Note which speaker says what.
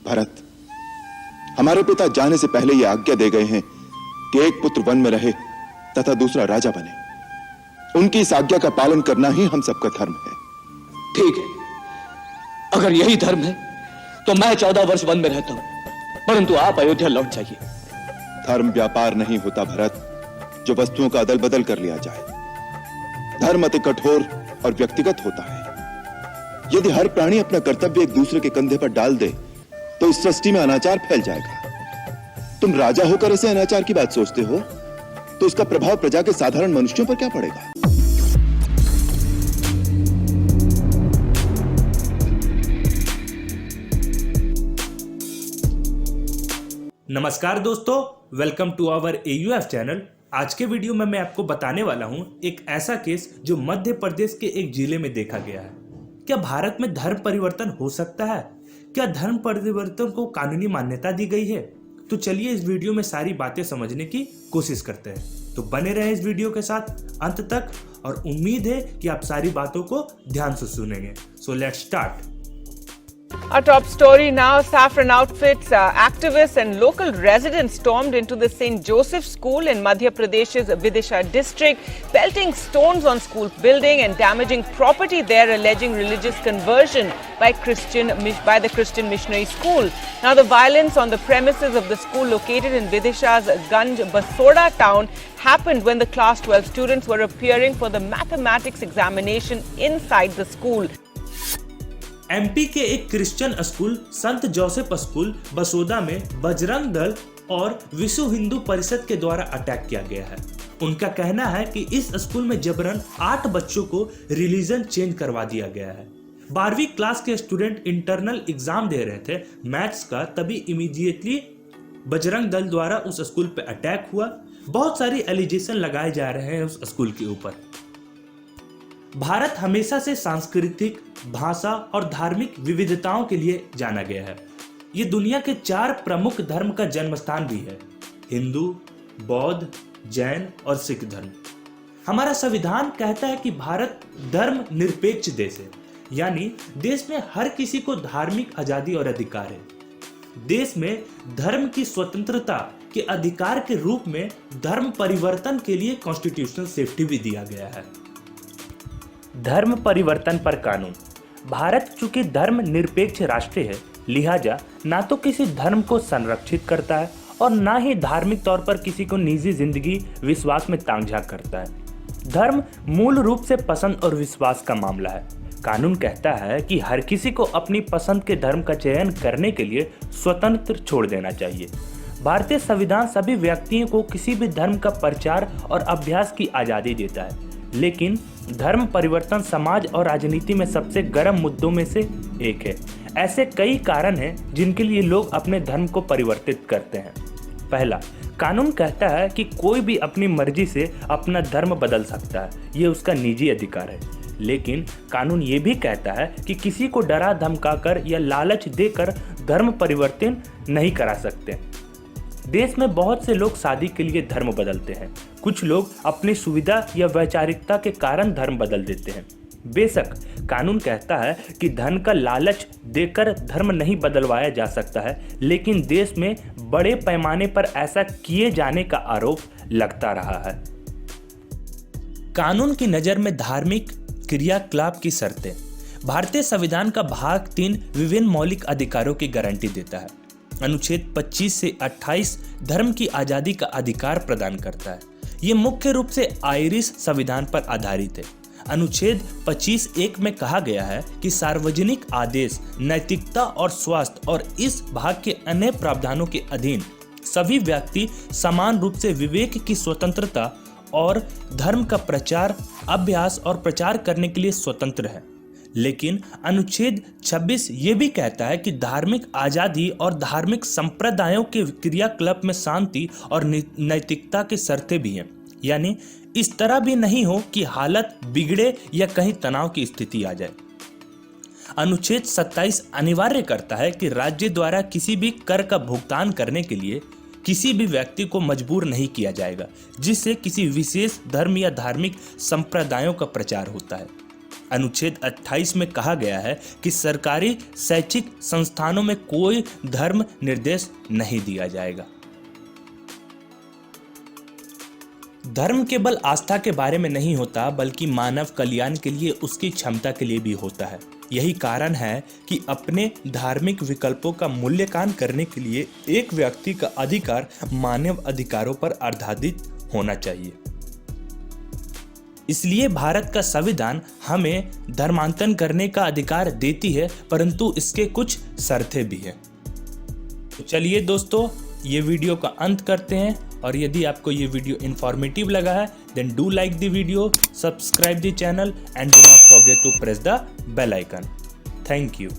Speaker 1: भरत, हमारे पिता जाने से पहले यह आज्ञा दे गए हैं कि एक पुत्र वन में रहे तथा दूसरा राजा बने। उनकी इस आज्ञा का पालन करना ही हम सबका धर्म है।
Speaker 2: ठीक है, अगर यही धर्म है तो मैं 14 वर्ष वन में रहता हूं, परंतु आप अयोध्या लौट जाइए।
Speaker 1: धर्म व्यापार नहीं होता भरत, जो वस्तुओं का अदल बदल कर लिया जाए। धर्म अति कठोर और व्यक्तिगत होता है। यदि हर प्राणी अपना कर्तव्य एक दूसरे के कंधे पर डाल दे तो इस सृष्टि में अनाचार फैल जाएगा। तुम राजा होकर ऐसे अनाचार की बात सोचते हो तो इसका प्रभाव प्रजा के साधारण मनुष्यों पर क्या पड़ेगा?
Speaker 3: नमस्कार दोस्तों, welcome to our AUF channel. आज के वीडियो में मैं आपको बताने वाला हूं एक ऐसा केस जो मध्य प्रदेश के एक जिले में देखा गया है। क्या भारत में धर्म परिवर्तन हो सकता है? क्या धर्म परिवर्तन को कानूनी मान्यता दी गई है? तो चलिए इस वीडियो में सारी बातें समझने की कोशिश करते हैं। तो बने रहें इस वीडियो के साथ अंत तक और उम्मीद है कि आप सारी बातों को ध्यान से सुनेंगे। So let's start.
Speaker 4: Our top story now, Saffron Outfits activists and local residents stormed into the St. Joseph School in Madhya Pradesh's Vidisha district, pelting stones on school building and damaging property there, alleging religious conversion by the Christian Missionary School. Now the violence on the premises of the school located in Vidisha's Ganj Basoda town happened when the class 12 students were appearing for the mathematics examination inside the school.
Speaker 3: MP के एक Christian school संत Joseph school Basoda में बजरंग दल और विश्व हिंदू परिषद के द्वारा attack किया गया है। उनका कहना है कि इस स्कूल में जबरन 8 बच्चों को रिलीजन चेंज करवा दिया गया है। 12वीं क्लास के स्टूडेंट इंटरनल एग्जाम दे रहे थे मैथ्स का, तभी इमीडिएटली बजरंग दल द्वारा उस स्कूल पे अटैक हुआ। बहुत सारी एलिगेशन लगाए जा रहे हैं उस स्कूल के ऊपर। भारत हमेशा से सांस्कृतिक, भाषा और धार्मिक विविधताओं के लिए जाना गया है। ये दुनिया के 4 प्रमुख धर्म का जन्म स्थान भी है: हिंदू, बौद्ध, जैन और सिख धर्म। हमारा संविधान कहता है कि भारत धर्म निरपेक्ष देश है, यानी देश में हर किसी को धार्मिक आजादी और अधिकार है। देश में धर्म की स्वतंत्रता के अधिकार के रूप में धर्म परिवर्तन के लिए कॉन्स्टिट्यूशनल सेफ्टी भी दिया गया है। धर्म परिवर्तन पर कानून। भारत चूंकि धर्म निरपेक्ष राष्ट्र है, लिहाजा ना तो किसी धर्म को संरक्षित करता है और ना ही धार्मिक तौर पर किसी को निजी जिंदगी विश्वास में तांग-झांक करता है। धर्म मूल रूप से पसंद और विश्वास का मामला है। कानून कहता है कि हर किसी को अपनी पसंद के धर्म का चयन करने के लिए स्वतंत्र छोड़ देना चाहिए। भारतीय संविधान सभी व्यक्तियों को किसी भी धर्म का प्रचार और अभ्यास की आज़ादी देता है, लेकिन धर्म परिवर्तन समाज और राजनीति में सबसे गर्म मुद्दों में से एक है। ऐसे कई कारण हैं जिनके लिए लोग अपने धर्म को परिवर्तित करते हैं। पहला, कानून कहता है कि कोई भी अपनी मर्जी से अपना धर्म बदल सकता है, ये उसका निजी अधिकार है। लेकिन कानून ये भी कहता है कि किसी को डरा धमकाकर या लालच देकर धर्म परिवर्तन नहीं करा सकते। देश में बहुत से लोग शादी के लिए धर्म बदलते हैं। कुछ लोग अपनी सुविधा या वैचारिकता के कारण धर्म बदल देते हैं। बेशक कानून कहता है कि धन का लालच देकर धर्म नहीं बदलवाया जा सकता है, लेकिन देश में बड़े पैमाने पर ऐसा किए जाने का आरोप लगता रहा है। कानून की नज़र में धार्मिक क्रियाकलाप की शर्तें। भारतीय संविधान का भाग 3 विभिन्न मौलिक अधिकारों की गारंटी देता है। अनुच्छेद 25 से 28 धर्म की आज़ादी का अधिकार प्रदान करता है। ये मुख्य रूप से आयरिश संविधान पर आधारित है। अनुच्छेद 25(1) में कहा गया है कि सार्वजनिक आदेश, नैतिकता और स्वास्थ्य और इस भाग के अन्य प्रावधानों के अधीन सभी व्यक्ति समान रूप से विवेक की स्वतंत्रता और धर्म का प्रचार, अभ्यास और प्रचार करने के लिए स्वतंत्र है। लेकिन अनुच्छेद 26 ये भी कहता है कि धार्मिक आज़ादी और धार्मिक संप्रदायों के क्रियाकलाप में शांति और नैतिकता की शर्तें भी हैं, यानी इस तरह भी नहीं हो कि हालत बिगड़े या कहीं तनाव की स्थिति आ जाए। अनुच्छेद 27 अनिवार्य करता है कि राज्य द्वारा किसी भी कर का भुगतान करने के लिए किसी भी व्यक्ति को मजबूर नहीं किया जाएगा जिससे किसी विशेष धर्म या धार्मिक संप्रदायों का प्रचार होता है। अनुच्छेद 28 में कहा गया है कि सरकारी शैक्षिक संस्थानों में कोई धर्म निर्देश नहीं दिया जाएगा। धर्म केवल आस्था के बारे में नहीं होता, बल्कि मानव कल्याण के लिए उसकी क्षमता के लिए भी होता है। यही कारण है कि अपने धार्मिक विकल्पों का मूल्यांकन करने के लिए एक व्यक्ति का अधिकार मानव अधिकारों पर आधारित होना चाहिए। इसलिए भारत का संविधान हमें धर्मांतरण करने का अधिकार देती है, परंतु इसके कुछ शर्तें भी हैं। तो चलिए दोस्तों, ये वीडियो का अंत करते हैं, और यदि आपको ये वीडियो इंफॉर्मेटिव लगा है then do like the video, subscribe the channel and do not forget to press the bell icon. Thank you.